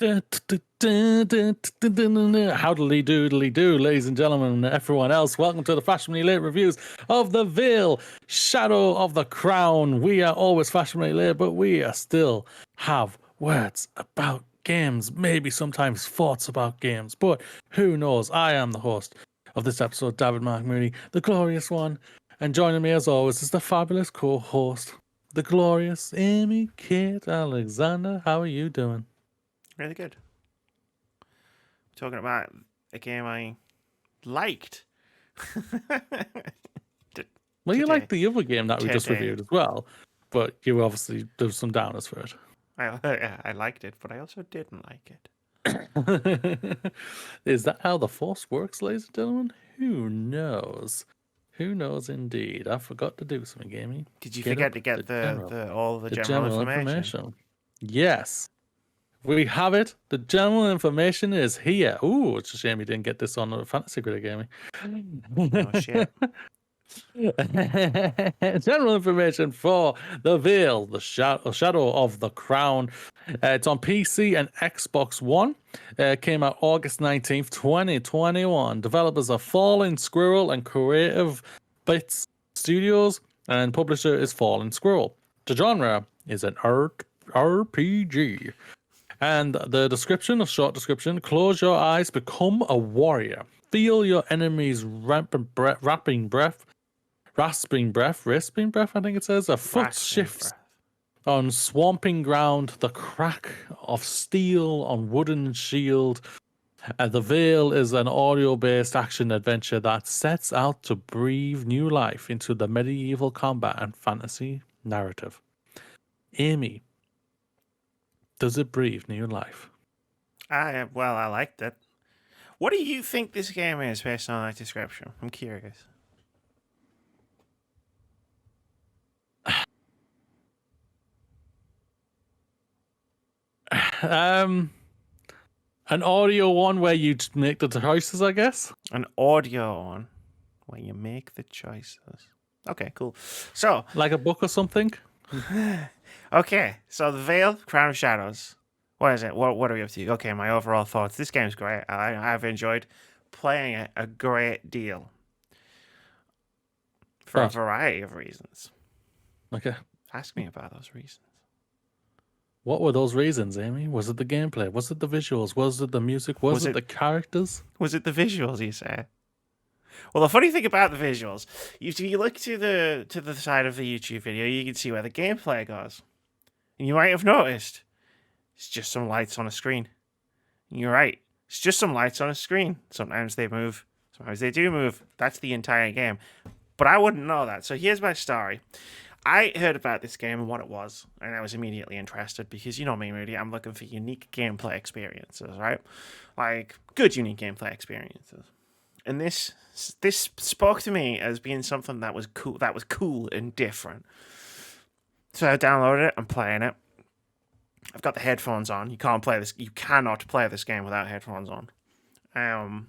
Howdly doodly do, ladies and gentlemen, and everyone else. Welcome to the Fashionably Late reviews of the Vale, Shadow of the Crown. We are always fashionably late, but we are still have words about games, maybe sometimes thoughts about games, but who knows? I am the host of this episode, David Mark Mooney, the glorious one, and joining me as always is the fabulous co-host, the glorious Amy Kate Alexander. How are you doing? Really good. Talking about a game I liked. Well, you Today. liked the other game that we just Today. reviewed as well, but you obviously do some downers for it. I liked it, but I also didn't like it. Is that how the Force works, ladies and gentlemen? Who knows? Who knows indeed? I forgot to do something, gaming. Did you forget to get all the general information? Yes. We have it. The general information is here. Ooh, it's a shame you didn't get this on the Fantasy Critic Gaming. Oh, shit. General information for the Vale, the Shadow of the Crown. It's on PC and Xbox One. Came out August 19th, 2021. Developers are Fallen Squirrel and Creative Bits Studios, and publisher is Fallen Squirrel. The genre is an RPG. And the description, a short description: close your eyes, become a warrior. Feel your enemy's rasping breath, I think it says. A foot shifts on swamping ground, the crack of steel on wooden shield. The Vale is an audio-based action adventure that sets out to breathe new life into the medieval combat and fantasy narrative. Amy, does it breathe new life? I liked it. What do you think this game is based on that description? I'm curious. An audio one where you make the choices, I guess. An audio one where you make the choices. Okay, cool. So, like a book or something. Okay, so the Vale, Crown of Shadows. What is it? What are we up to? Okay, my overall thoughts. This game's great. I've enjoyed playing it a great deal for a variety of reasons. Okay. Ask me about those reasons. What were those reasons, Amy? Was it the gameplay? Was it the visuals? Was it the music? Was it the characters? Was it the visuals, you say? Well, the funny thing about the visuals, if you look to the side of the YouTube video, you can see where the gameplay goes. And you might have noticed, it's just some lights on a screen. And you're right, it's just some lights on a screen. Sometimes they move, sometimes they do move. That's the entire game. But I wouldn't know that. So here's my story. I heard about this game and what it was, and I was immediately interested because, you know me, Moody, I'm looking for unique gameplay experiences, right? Like, good unique gameplay experiences. And this spoke to me as being something that was cool and different. So I downloaded it, I'm playing it. I've got the headphones on. You cannot play this game without headphones on. And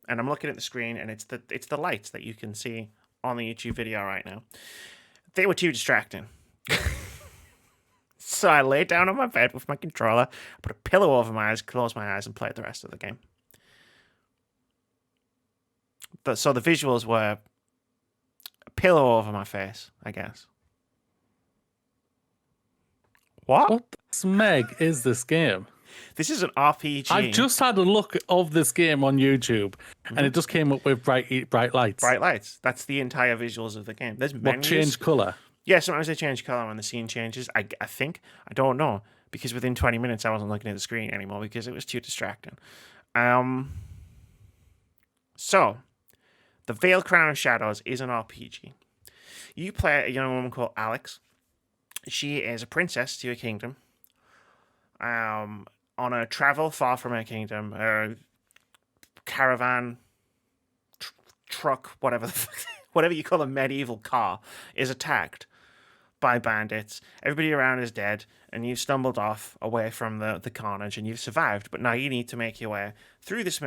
I'm looking at the screen, and it's the lights that you can see on the YouTube video right now. They were too distracting. So I laid down on my bed with my controller, put a pillow over my eyes, closed my eyes, and played the rest of the game. So the visuals were a pillow over my face, I guess. What smeg is this game? This is an RPG. I've just had a look of this game on YouTube, and it just came up with bright lights. Bright lights. That's the entire visuals of the game. There's menus. What, change colour? Yeah, sometimes they change colour when the scene changes. I think. I don't know. Because within 20 minutes, I wasn't looking at the screen anymore because it was too distracting. So, the Vale Crown of Shadows is an RPG. You play a young woman called Alex. She is a princess to a kingdom. On a travel far from her kingdom, a caravan, truck, whatever you call a medieval car, is attacked by bandits. Everybody around is dead, and you've stumbled off away from the carnage, and you've survived. But now you need to make your way through this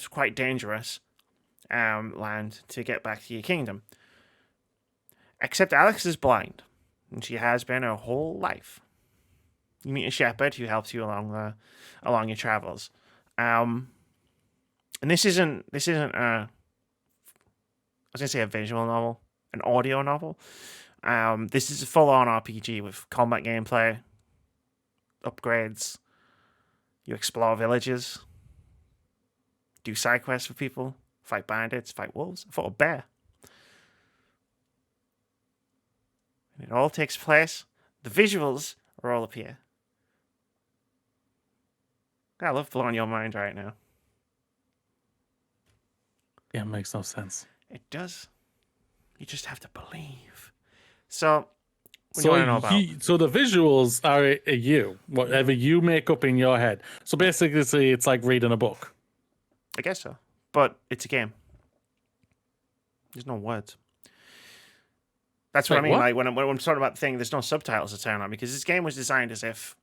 quite dangerous land to get back to your kingdom. Except Alex is blind, and she has been her whole life. You meet a shepherd who helps you along your travels. And this isn't a, I was gonna say a visual novel, an audio novel. This is a full-on RPG with combat gameplay, upgrades. You explore villages, do side quests for people, fight bandits, fight wolves. I fought a bear. And it all takes place. The visuals are all up here. I love blowing your mind right now. Yeah, it makes no sense. It does. You just have to believe. So, what do you want to know about? So the visuals are you, whatever you make up in your head. So basically, it's like reading a book. I guess so. But it's a game. There's no words. That's what I mean. What? Like when I'm talking about the thing, there's no subtitles to turn on because this game was designed as if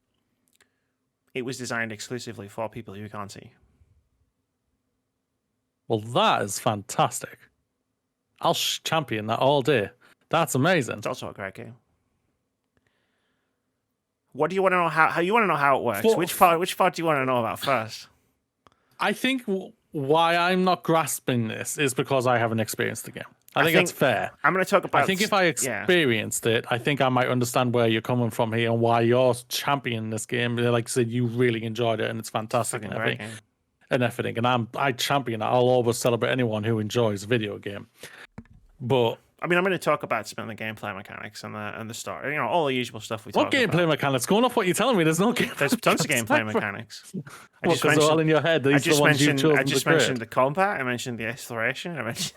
it was designed exclusively for people who can't see. Well, that is fantastic. I'll champion that all day. That's amazing. It's also a great game. What do you want to know? How you want to know how it works? Which part do you want to know about first? I think why I'm not grasping this is because I haven't experienced the game. I think that's fair. I'm going to talk about. I think if I experienced it, I think I might understand where you're coming from here and why you're championing this game. Like I said, you really enjoyed it and it's fantastic and everything. And I champion it. I'll always celebrate anyone who enjoys a video game. But I mean, I'm going to talk about some of the gameplay mechanics and the story. You know, all the usual stuff we talk about. What gameplay mechanics? Going off what you're telling me, there's no game. There's tons of gameplay mechanics. Because they're all in your head. I just mentioned the combat. I mentioned the exploration. I mentioned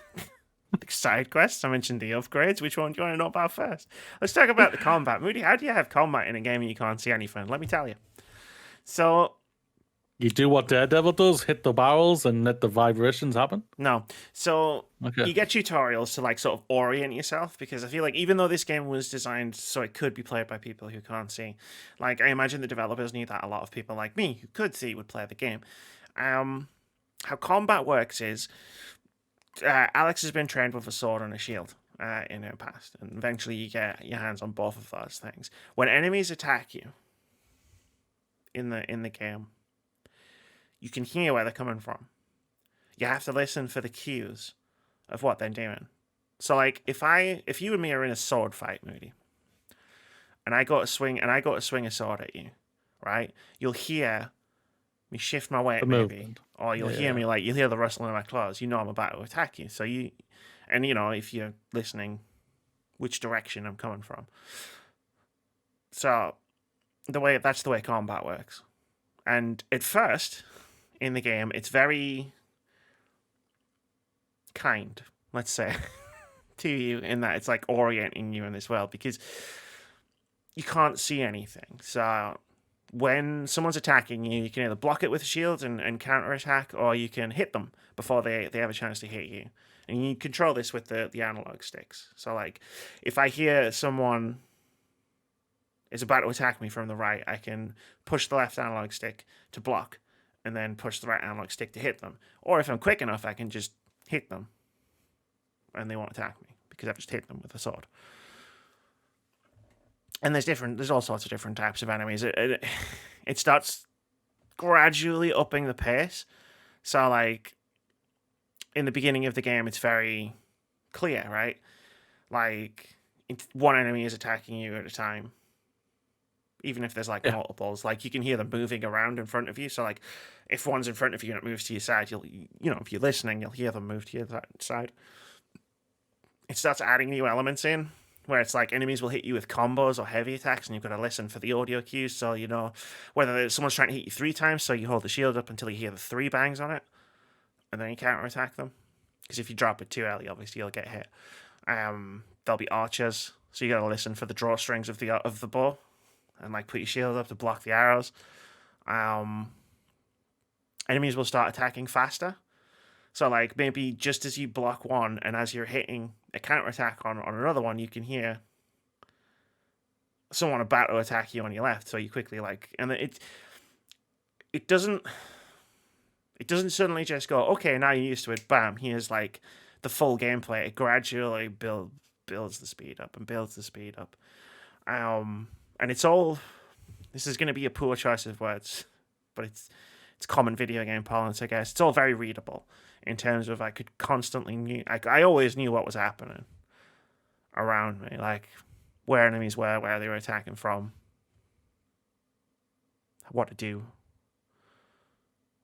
the side quests. I mentioned the upgrades. Which one do you want to know about first? Let's talk about the combat. Moody, how do you have combat in a game and you can't see anything? Let me tell you. So you do what Daredevil does, hit the barrels and let the vibrations happen? No. So you get tutorials to like sort of orient yourself because I feel like even though this game was designed so it could be played by people who can't see, like I imagine the developers knew that a lot of people like me who could see would play the game. How combat works is Alex has been trained with a sword and a shield in her past, and eventually you get your hands on both of those things. When enemies attack you in the game, you can hear where they're coming from. You have to listen for the cues of what they're doing. So, like, if you and me are in a sword fight, Moody, and I go to swing a sword at you, right? You'll hear me shift my weight, maybe, or you'll hear me you'll hear the rustling of my claws. You know I'm about to attack you. So if you're listening, which direction I'm coming from. So, that's the way combat works. And at first, in the game, it's very kind, let's say, to you in that it's like orienting you in this world because you can't see anything. So when someone's attacking you, you can either block it with a shield and counterattack, or you can hit them before they have a chance to hit you. And you control this with the analog sticks. So like if I hear someone is about to attack me from the right, I can push the left analog stick to block and then push the right analog stick to hit them. Or if I'm quick enough, I can just hit them and they won't attack me because I've just hit them with a sword. And there's all sorts of different types of enemies. It starts gradually upping the pace. So like in the beginning of the game, it's very clear, right? Like one enemy is attacking you at a time. Even if there's like multiples, like you can hear them moving around in front of you. So like if one's in front of you and it moves to your side, if you're listening, you'll hear them move to your side. It starts adding new elements in where it's like enemies will hit you with combos or heavy attacks and you've got to listen for the audio cues. So you know whether someone's trying to hit you 3 times, so you hold the shield up until you hear the 3 bangs on it and then you counterattack them. Because if you drop it too early, obviously you'll get hit. There'll be archers, so you got to listen for the drawstrings of the bow. And like put your shield up to block the arrows. Enemies will start attacking faster. So like maybe just as you block one and as you're hitting a counterattack on another one, you can hear someone about to attack you on your left. So you quickly and it doesn't suddenly just go, okay, now you're used to it. Bam, here's like the full gameplay. It gradually builds the speed up and builds the speed up. And it's all This is going to be a poor choice of words, but it's common video game parlance, I guess. It's all very readable in terms of I could constantly I always knew what was happening around me, like where enemies were, where they were attacking from, what to do.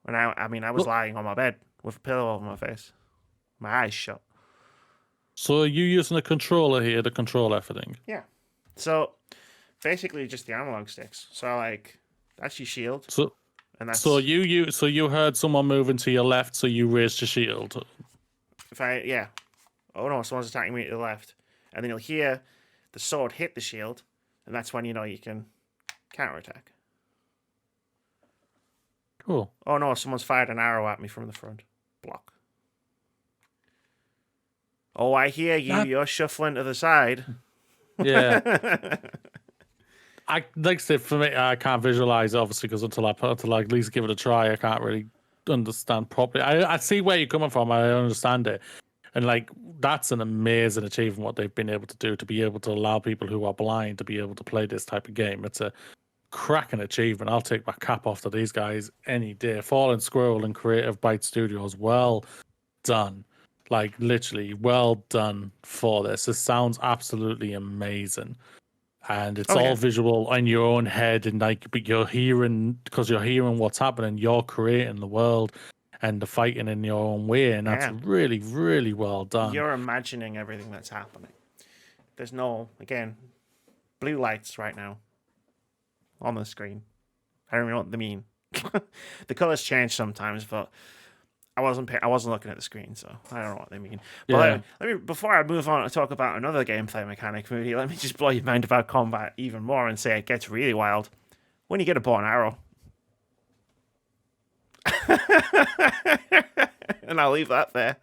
And I was lying on my bed with a pillow over my face, my eyes shut. So are you using a controller here to control everything? Yeah. So basically just the analog sticks. So like that's your shield. And that's So you heard someone moving to your left, so you raised your shield. Oh no, someone's attacking me to the left. And then you'll hear the sword hit the shield, and that's when you know you can counterattack. Cool. Oh no, someone's fired an arrow at me from the front. Block. Oh, I hear you. You're shuffling to the side. Yeah. I like I said, for me, I can't visualize obviously because until I at least give it a try, I can't really understand properly. I see where you're coming from. I understand it, and like that's an amazing achievement what they've been able to do to be able to allow people who are blind to be able to play this type of game. It's a cracking achievement. I'll take my cap off to these guys any day. Fallen Squirrel and Creative Byte Studios, well done. Like literally, well done for this. This sounds absolutely amazing. And it's all visual in your own head, and like, but you're hearing what's happening. You're creating the world and the fighting in your own way, and that's really, really well done. You're imagining everything that's happening. There's no, again, blue lights right now on the screen. I don't even know what they mean. The colors change sometimes, but I wasn't looking at the screen, so I don't know what they mean. But let me, before I move on to talk about another gameplay mechanic, maybe let me just blow your mind about combat even more and say it gets really wild when you get a bow and arrow. And I'll leave that there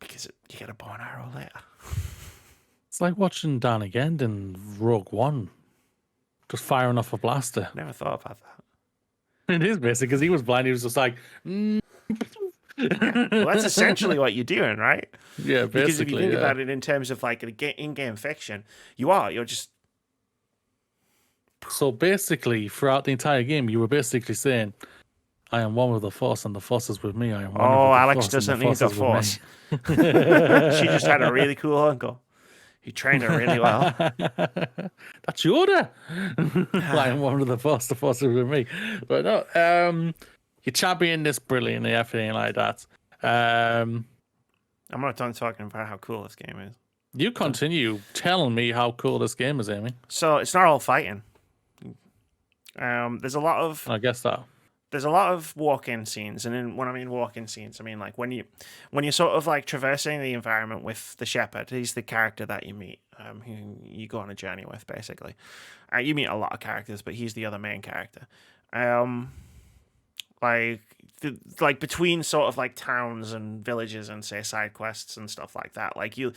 because you get a bow and arrow later. It's like watching Danny Gend in Rogue One, just firing off a blaster. Never thought about that. It is basic because he was blind. He was just like. Well, that's essentially what you're doing, right? Yeah, basically. Because if you think about it in terms of like in-game fiction, you're just. So basically, throughout the entire game, you were basically saying, "I am one with the Force, and the Force is with me." I am one with the Alex Force, doesn't and the need the Force. She just had a really cool uncle. He trained her really well. That's Yoda. I am one with the Force is with me. But no, you champion this brilliantly, everything like that. I'm not done talking about how cool this game is. You continue telling me how cool this game is, Amy. So it's not all fighting. There's a lot of. I guess that. There's a lot of walk-in scenes, and when I mean walk-in scenes, I mean like when you're sort of like traversing the environment with the shepherd. He's the character that you meet, who you go on a journey with, basically. You meet a lot of characters, but he's the other main character. Like between sort of like towns and villages and say side quests and stuff like that. Like you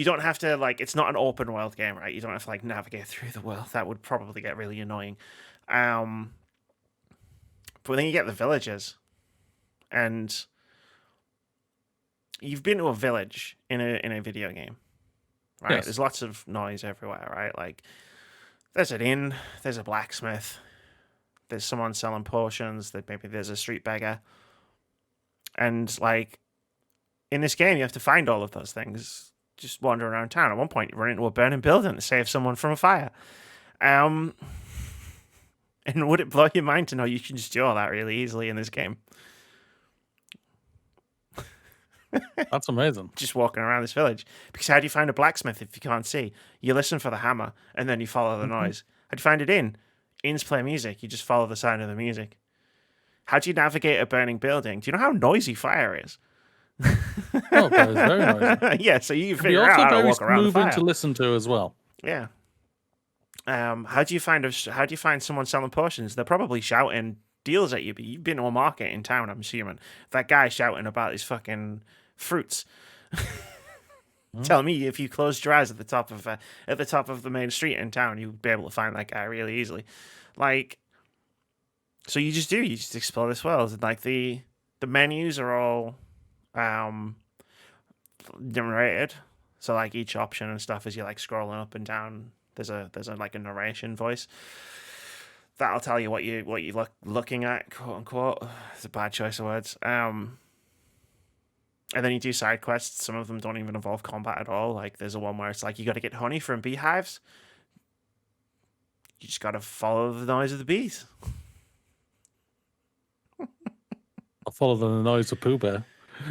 don't have to like, it's not an open world game, right? You don't have to like navigate through the world. That would probably get really annoying. But then you get the villages, and you've been to a village in a video game, right? Yes. There's lots of noise everywhere, right? Like there's an inn, there's a blacksmith, there's someone selling potions, maybe there's a street beggar. And like in this game, you have to find all of those things just wandering around town. At one point, you run into a burning building to save someone from a fire. And would it blow your mind to know you can just do all that really easily in this game? That's amazing. Just walking around this village. Because how do you find a blacksmith if you can't see? You listen for the hammer, and then you follow the noise. How do you find it in? Inns play music. You just follow the sound of the music. How do you navigate a burning building? Do you know how noisy fire is? Oh, but it's very noisy. Yeah, so you figure out how to walk around the fire. Moving to listen to as well. Yeah. How do you find someone selling potions? They're probably shouting deals at you, but you've been to a market in town, I'm assuming. That guy shouting about his fucking fruits. Tell me if you closed your eyes at the top of the main street in town, you'd be able to find that guy really easily. Like, so you just explore this world. And like the menus are all narrated. So like each option and stuff as you're like scrolling up and down, there's a like a narration voice. that'll tell you what you looking at, quote unquote. It's a bad choice of words. And then you do side quests. Some of them don't even involve combat at all. Like there's a one where it's like you got to get honey from beehives. You just got to follow the noise of the bees. I'll follow the noise of Pooh Bear.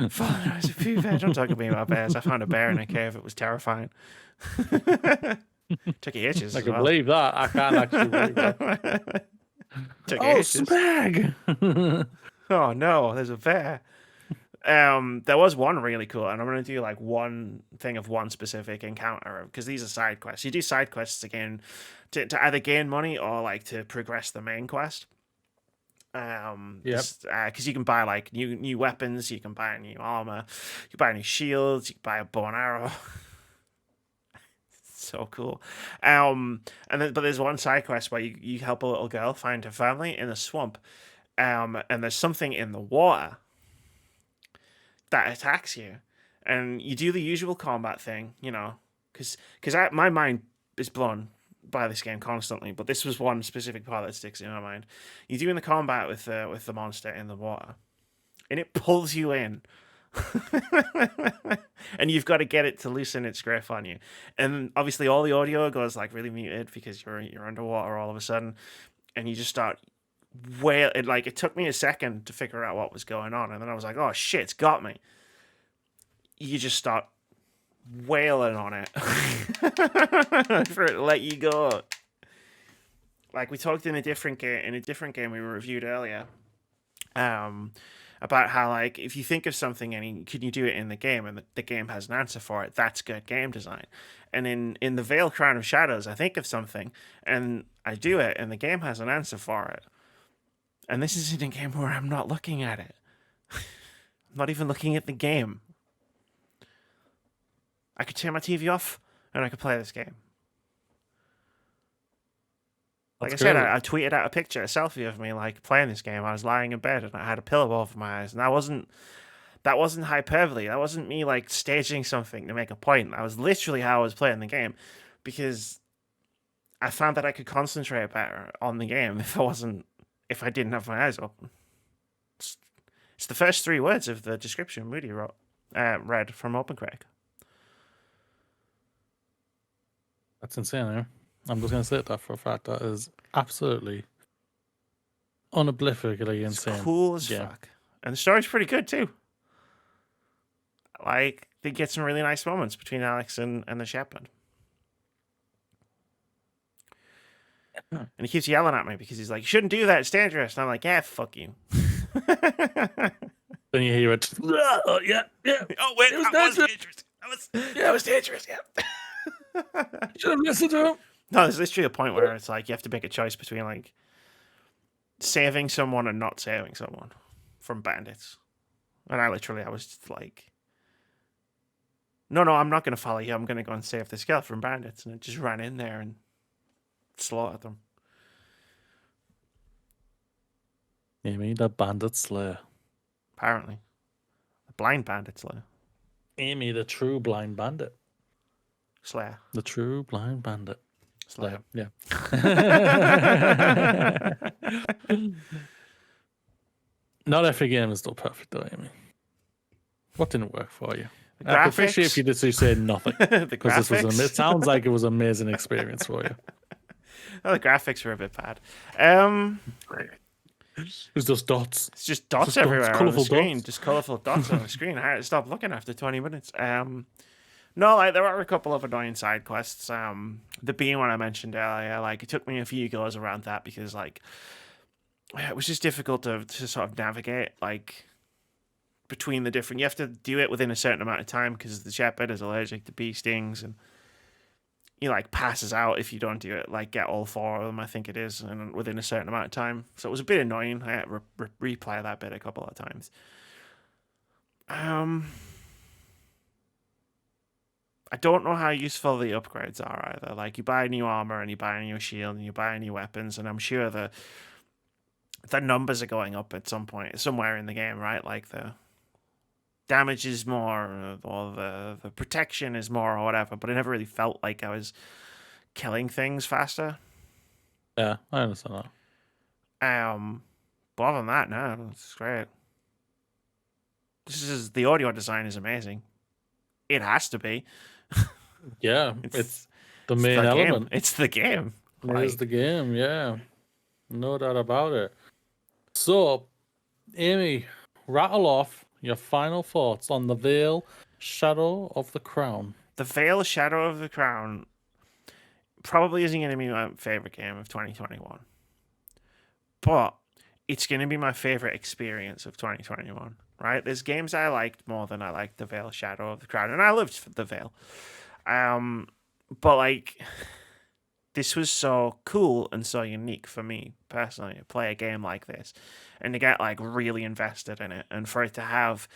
Follow the noise of Pooh Bear. Don't talk to me about bears. I found a bear in a cave. It was terrifying. Took ages. I can believe that. I can't actually believe that. Took Oh, ages. Spag! Oh no, there's a bear. There was one really cool, and I'm gonna do like one thing of one specific encounter because these are side quests. You do side quests again to either gain money or like to progress the main quest. Because you can buy like new weapons, you can buy new armor, you can buy new shields, you can buy a bow and arrow. So cool. But there's one side quest where you help a little girl find her family in a swamp. And there's something in the water that attacks you, and you do the usual combat thing, you know, because my mind is blown by this game constantly, but this was one specific part that sticks in my mind. You're doing the combat with the monster in the water, and it pulls you in. And you've got to get it to loosen its grip on you, and obviously all the audio goes like really muted because you're underwater all of a sudden, and you just start it took me a second to figure out what was going on, and then I was like, oh shit, it's got me. You just start wailing on it for it to let you go. Like we talked in a different game we reviewed earlier, about how like if you think of something and can you do it in the game and the game has an answer for it, that's good game design. And in the Vale Crown of Shadows, I think of something and I do it and the game has an answer for it. And this is in a game where I'm not looking at it. I'm not even looking at the game. I could turn my TV off and I could play this game. Like I said, I tweeted out a selfie of me like playing this game. I was lying in bed and I had a pillow over my eyes, and that wasn't hyperbole. That wasn't me like staging something to make a point. That was literally how I was playing the game, because I found that I could concentrate better on the game if I didn't have my eyes open. It's the first 3 words of the description Moody read from OpenCrack. That's insane, eh? I'm just going to say that for a fact. That is absolutely unobliteratingly insane. It's cool as fuck. And the story's pretty good, too. Like, they get some really nice moments between Alex and the shepherd. And he keeps yelling at me because he's like, you shouldn't do that, it's dangerous. And I'm like, yeah, fuck you. Then you hear it. Oh, yeah. Oh, wait, that was dangerous. That was dangerous, yeah. You should have listened to him. No, there's literally a point where it's like you have to make a choice between like saving someone and not saving someone from bandits. And I was just like, no, I'm not going to follow you. I'm going to go and save this girl from bandits. And I just ran in there and slaughtered them. Amy, the bandit slayer. Apparently. The blind bandit slayer. Amy, the true blind bandit. Slayer. The true blind bandit. Slayer. Yeah. Not every game is still perfect, though, Amy. What didn't work for you? I appreciate if you just said nothing. Because it sounds like it was an amazing experience for you. Oh, the graphics were a bit bad. It's just dots. It's just dots everywhere on the screen. Dots. Just colourful dots on the screen. I had to stop looking after 20 minutes. No, like there are a couple of annoying side quests. The being one I mentioned earlier, like it took me a few goes around that because like it was just difficult to sort of navigate like between the different. You have to do it within a certain amount of time because the shepherd is allergic to bee stings and he like passes out if you don't do it. Like get all 4 of them, I think it is, and within a certain amount of time. So it was a bit annoying. I had to replay that bit a couple of times. I don't know how useful the upgrades are either. Like you buy new armor and you buy a new shield and you buy new weapons, and I'm sure the numbers are going up at some point somewhere in the game, right? Like the damage is more or the protection is more or whatever, but it never really felt like I was killing things faster. Yeah, I understand that. But other than that, no, it's great. The audio design is amazing. It has to be. Yeah, it's the It's main the game. element. It's the game. It is the game, yeah. No doubt about it. So, Amy, rattle off your final thoughts on the Vale Shadow of the Crown. The Vale Shadow of the Crown probably isn't going to be my favorite game of 2021, but it's going to be my favorite experience of 2021. Right? There's games I liked more than I liked the Vale Shadow of the Crown, and I loved the Vale. But like, this was so cool and so unique for me personally to play a game like this, and to get like really invested in it, and for it to have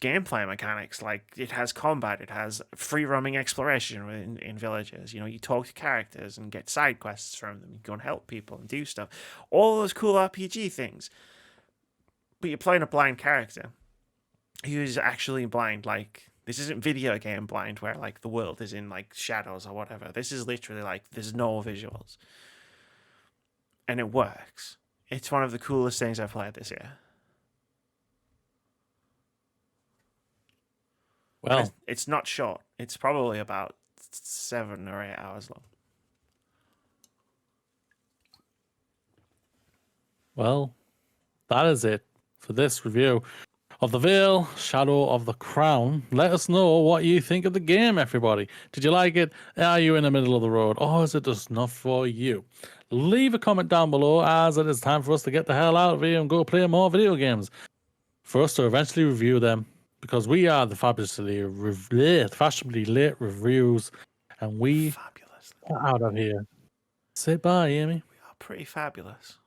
gameplay mechanics like it has combat, it has free roaming exploration in villages. You know, you talk to characters and get side quests from them. You go and help people and do stuff. All those cool RPG things. But you're playing a blind character who's actually blind. Like, this isn't video game blind where like the world is in like shadows or whatever. This is literally like there's no visuals, and it works. It's one of the coolest things I've played this year. Well, it's not short. It's probably about 7 or 8 hours long. Well, that is it for this review of the Vale Shadow of the Crown. Let us know what you think of the game, everybody. Did you like it? Are you in the middle of the road? Or is it just not for you? Leave a comment down below, as it is time for us to get the hell out of here and go play more video games. For us to eventually review them, because we are the fashionably late reviews, and we Fabulous. are out of here. Say bye, Amy. We are pretty fabulous.